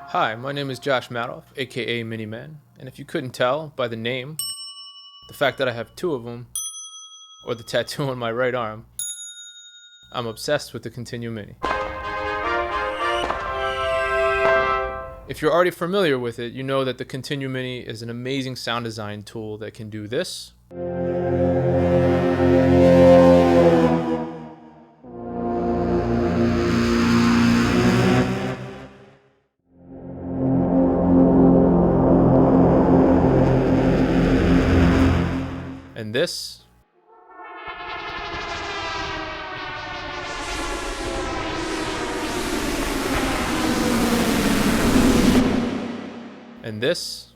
Hi, my name is Josh Madoff, aka Miniman, and if you couldn't tell by the name, the fact that I have two of them, or the tattoo on my right arm, I'm obsessed with the ContinuuMini. If you're already familiar with it, you know that the ContinuuMini is an amazing sound design tool that can do this. And this. And this.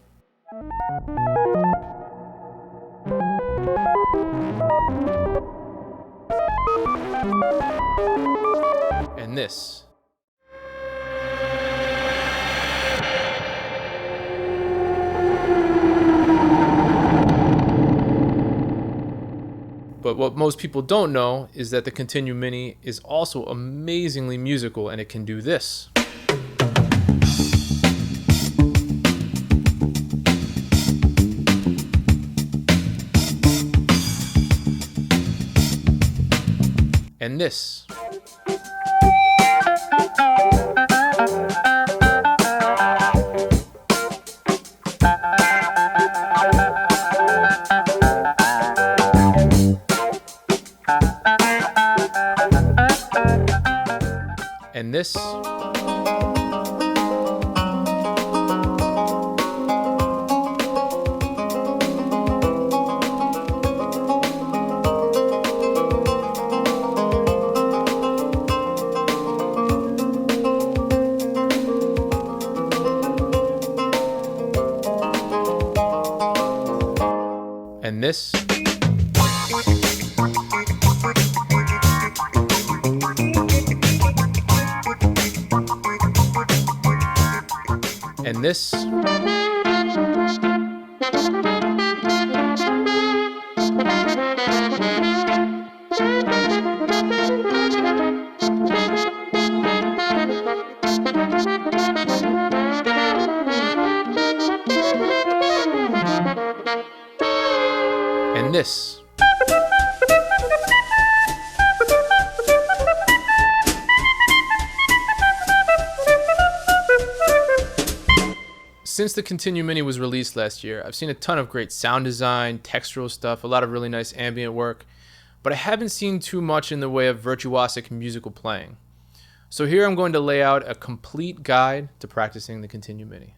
And this. But what most people don't know is that the ContinuuMini is also amazingly musical, and it can do this. And this. And this. And this. And this. And this. Since the ContinuuMini was released last year, I've seen a ton of great sound design, textural stuff, a lot of really nice ambient work, but I haven't seen too much in the way of virtuosic musical playing. So here I'm going to lay out a complete guide to practicing the ContinuuMini.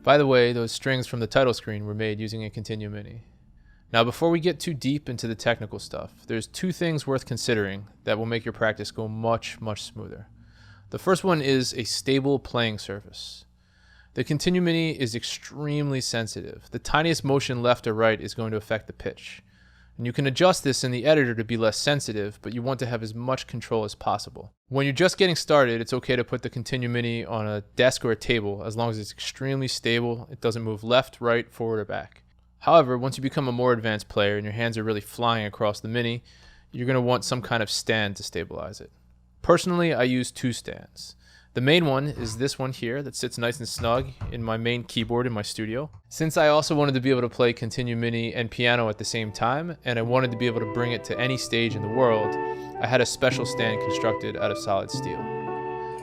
By the way, those strings from the title screen were made using a ContinuuMini. Now, before we get too deep into the technical stuff, there's two things worth considering that will make your practice go much, much smoother. The first one is a stable playing surface. The ContinuuMini is extremely sensitive. The tiniest motion left or right is going to affect the pitch. And you can adjust this in the editor to be less sensitive, but you want to have as much control as possible. When you're just getting started, it's okay to put the ContinuuMini on a desk or a table as long as it's extremely stable, it doesn't move left, right, forward, or back. However, once you become a more advanced player and your hands are really flying across the Mini, you're going to want some kind of stand to stabilize it. Personally, I use two stands. The main one is this one here that sits nice and snug in my main keyboard in my studio. Since I also wanted to be able to play ContinuuMini and piano at the same time, and I wanted to be able to bring it to any stage in the world, I had a special stand constructed out of solid steel.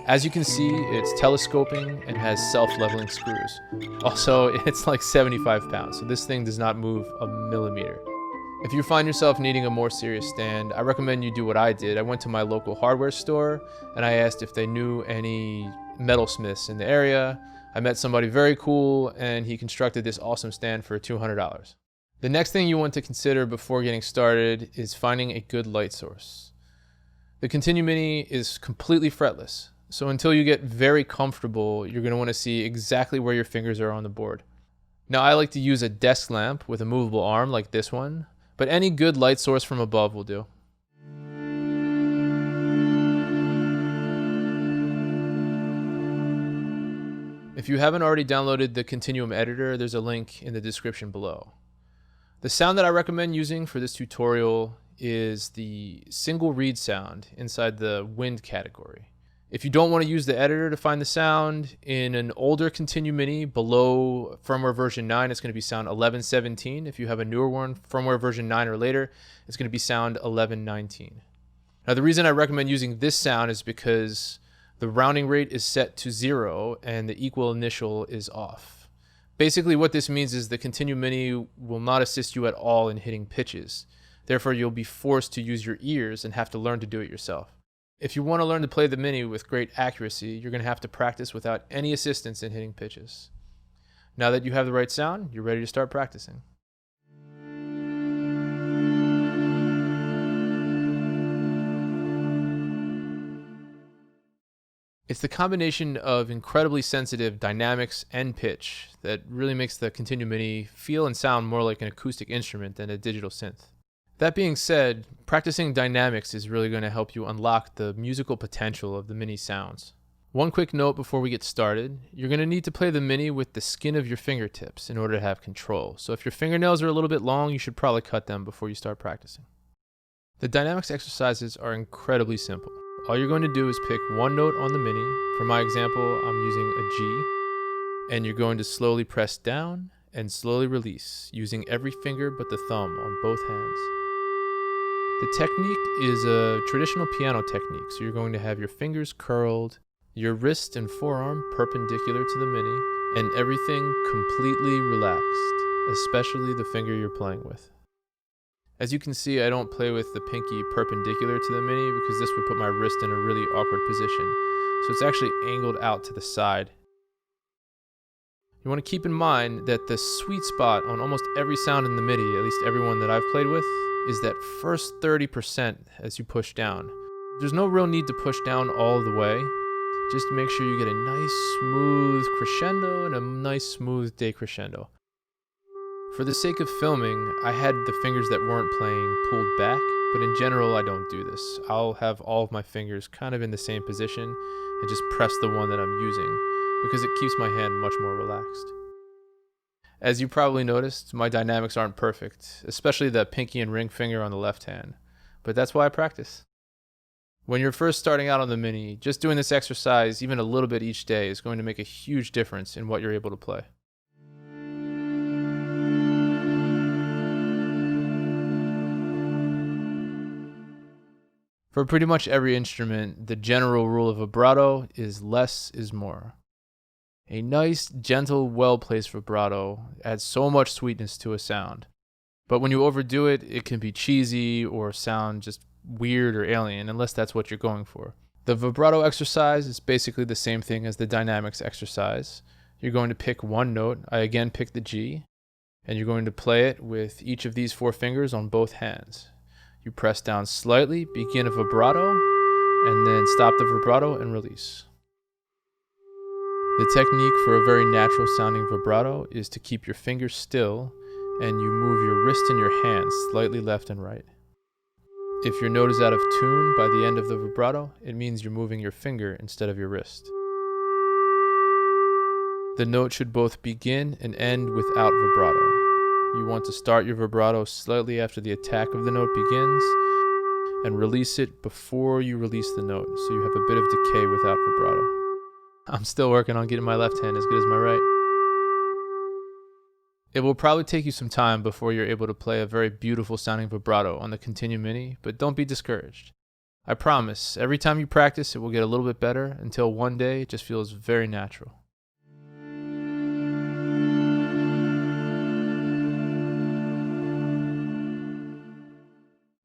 As you can see, it's telescoping and has self-leveling screws. Also, it's like 75 pounds, so this thing does not move a millimeter. If you find yourself needing a more serious stand, I recommend you do what I did. I went to my local hardware store and I asked if they knew any metalsmiths in the area. I met somebody very cool and he constructed this awesome stand for $200. The next thing you want to consider before getting started is finding a good light source. The ContinuuMini is completely fretless. So until you get very comfortable, you're going to want to see exactly where your fingers are on the board. Now I like to use a desk lamp with a movable arm like this one, but any good light source from above will do. If you haven't already downloaded the Continuum editor, there's a link in the description below. The sound that I recommend using for this tutorial is the single reed sound inside the wind category. If you don't want to use the editor to find the sound, in an older ContinuuMini below firmware version 9, it's going to be sound 1117. If you have a newer one, firmware version 9 or later, it's going to be sound 1119. Now, the reason I recommend using this sound is because the rounding rate is set to 0 and the equal initial is off. Basically, what this means is the ContinuuMini will not assist you at all in hitting pitches. Therefore, you'll be forced to use your ears and have to learn to do it yourself. If you want to learn to play the Mini with great accuracy, you're going to have to practice without any assistance in hitting pitches. Now that you have the right sound, you're ready to start practicing. It's the combination of incredibly sensitive dynamics and pitch that really makes the ContinuuMini feel and sound more like an acoustic instrument than a digital synth. That being said, practicing dynamics is really going to help you unlock the musical potential of the Mini sounds. One quick note before we get started, you're going to need to play the Mini with the skin of your fingertips in order to have control. So if your fingernails are a little bit long, you should probably cut them before you start practicing. The dynamics exercises are incredibly simple. All you're going to do is pick one note on the Mini. For my example, I'm using a G, and you're going to slowly press down and slowly release, using every finger but the thumb on both hands. The technique is a traditional piano technique, so you're going to have your fingers curled, your wrist and forearm perpendicular to the Mini, and everything completely relaxed, especially the finger you're playing with. As you can see, I don't play with the pinky perpendicular to the Mini because this would put my wrist in a really awkward position, so it's actually angled out to the side. You want to keep in mind that the sweet spot on almost every sound in the Mini, at least every one that I've played with, is that first 30% as you push down. There's no real need to push down all the way. Just make sure you get a nice smooth crescendo and a nice smooth decrescendo. For the sake of filming, I had the fingers that weren't playing pulled back, but in general I don't do this. I'll have all of my fingers kind of in the same position and just press the one that I'm using because it keeps my hand much more relaxed. As you probably noticed, my dynamics aren't perfect, especially the pinky and ring finger on the left hand, but that's why I practice. When you're first starting out on the Mini, just doing this exercise even a little bit each day is going to make a huge difference in what you're able to play. For pretty much every instrument, the general rule of vibrato is less is more. A nice, gentle, well-placed vibrato adds so much sweetness to a sound. But when you overdo it, it can be cheesy or sound just weird or alien, unless that's what you're going for. The vibrato exercise is basically the same thing as the dynamics exercise. You're going to pick one note. I again pick the G, and you're going to play it with each of these 4 fingers on both hands. You press down slightly, begin a vibrato, and then stop the vibrato and release. The technique for a very natural sounding vibrato is to keep your fingers still and you move your wrist and your hands slightly left and right. If your note is out of tune by the end of the vibrato, it means you're moving your finger instead of your wrist. The note should both begin and end without vibrato. You want to start your vibrato slightly after the attack of the note begins and release it before you release the note, so you have a bit of decay without vibrato. I'm still working on getting my left hand as good as my right. It will probably take you some time before you're able to play a very beautiful sounding vibrato on the ContinuuMini, but don't be discouraged. I promise, every time you practice, it will get a little bit better until one day it just feels very natural.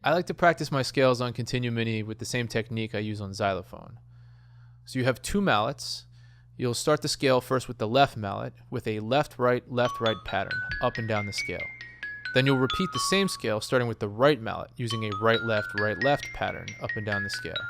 I like to practice my scales on ContinuuMini with the same technique I use on xylophone. So you have 2 mallets. You'll start the scale first with the left mallet with a left-right pattern up and down the scale. Then you'll repeat the same scale starting with the right mallet using a right-left pattern up and down the scale.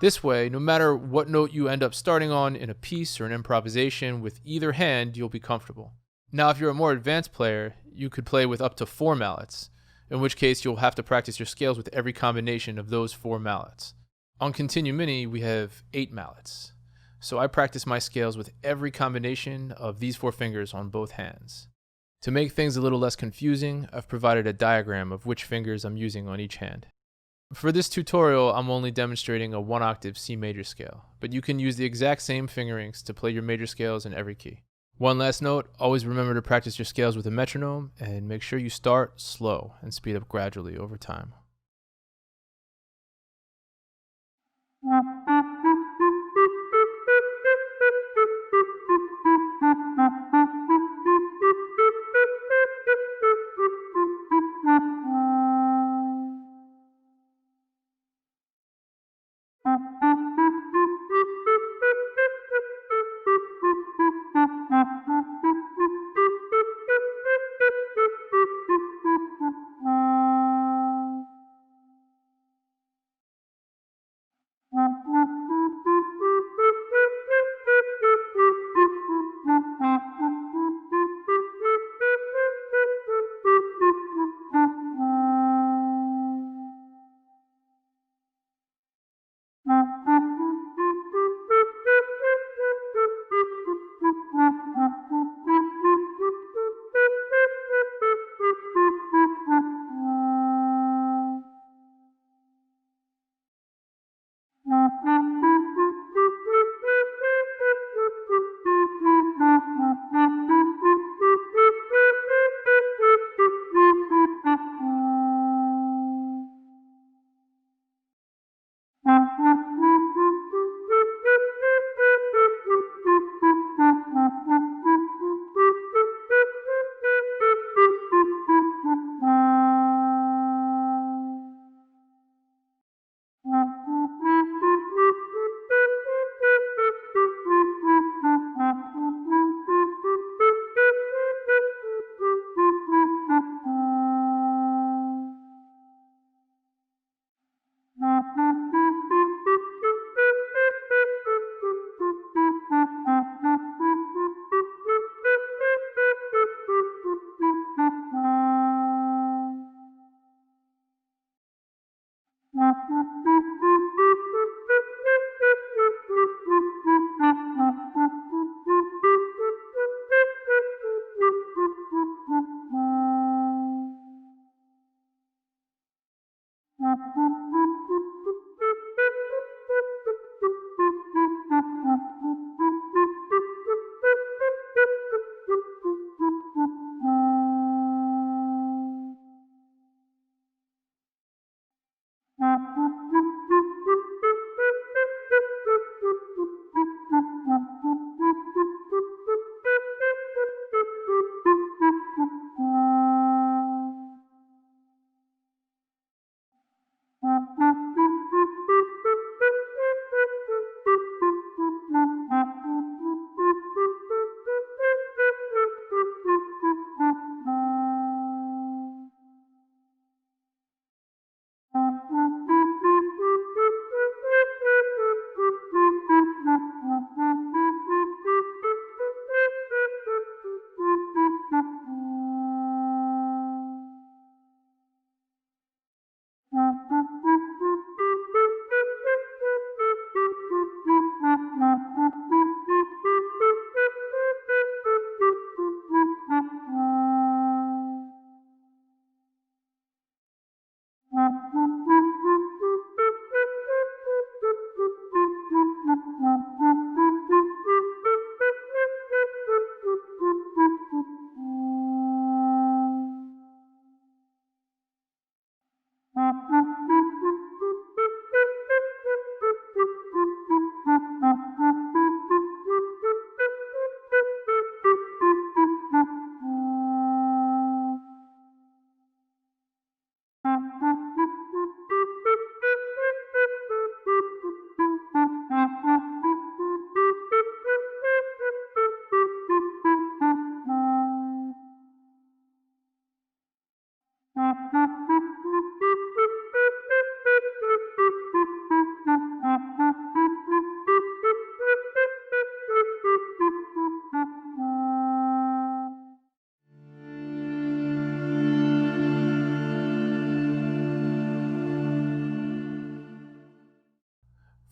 This way, no matter what note you end up starting on in a piece or an improvisation with either hand, you'll be comfortable. Now, if you're a more advanced player, you could play with up to 4 mallets, in which case you'll have to practice your scales with every combination of those 4 mallets. On ContinuuMini, we have 8 mallets. So I practice my scales with every combination of these 4 fingers on both hands. To make things a little less confusing, I've provided a diagram of which fingers I'm using on each hand. For this tutorial, I'm only demonstrating a 1-octave C major scale, but you can use the exact same fingerings to play your major scales in every key. One last note, always remember to practice your scales with a metronome, and make sure you start slow and speed up gradually over time.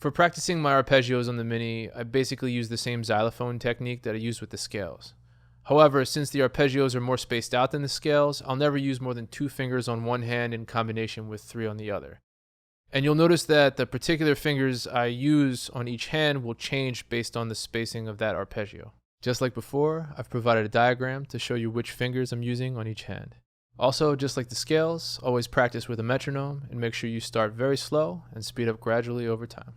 For practicing my arpeggios on the Mini, I basically use the same xylophone technique that I use with the scales. However, since the arpeggios are more spaced out than the scales, I'll never use more than 2 fingers on one hand in combination with 3 on the other. And you'll notice that the particular fingers I use on each hand will change based on the spacing of that arpeggio. Just like before, I've provided a diagram to show you which fingers I'm using on each hand. Also, just like the scales, always practice with a metronome and make sure you start very slow and speed up gradually over time.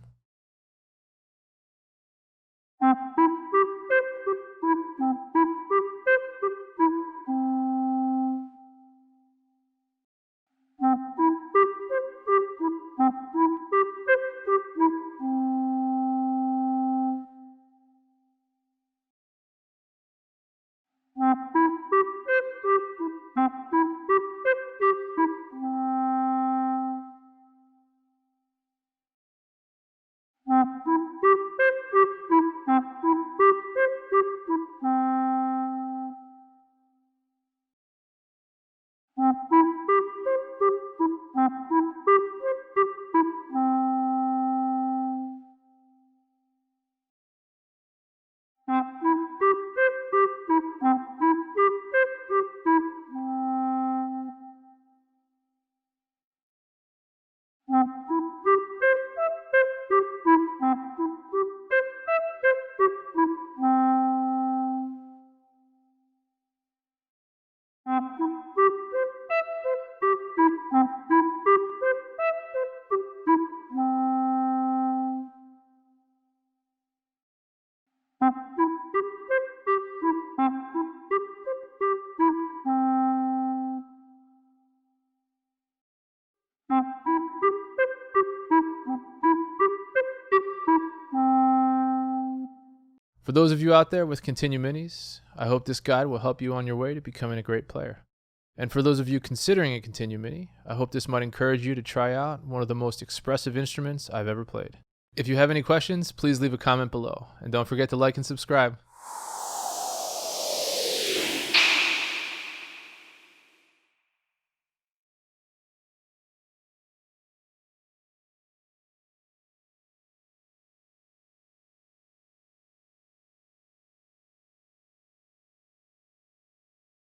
For those of you out there with ContinuuMinis, I hope this guide will help you on your way to becoming a great player. And for those of you considering a ContinuuMini, I hope this might encourage you to try out one of the most expressive instruments I've ever played. If you have any questions, please leave a comment below, and don't forget to like and subscribe.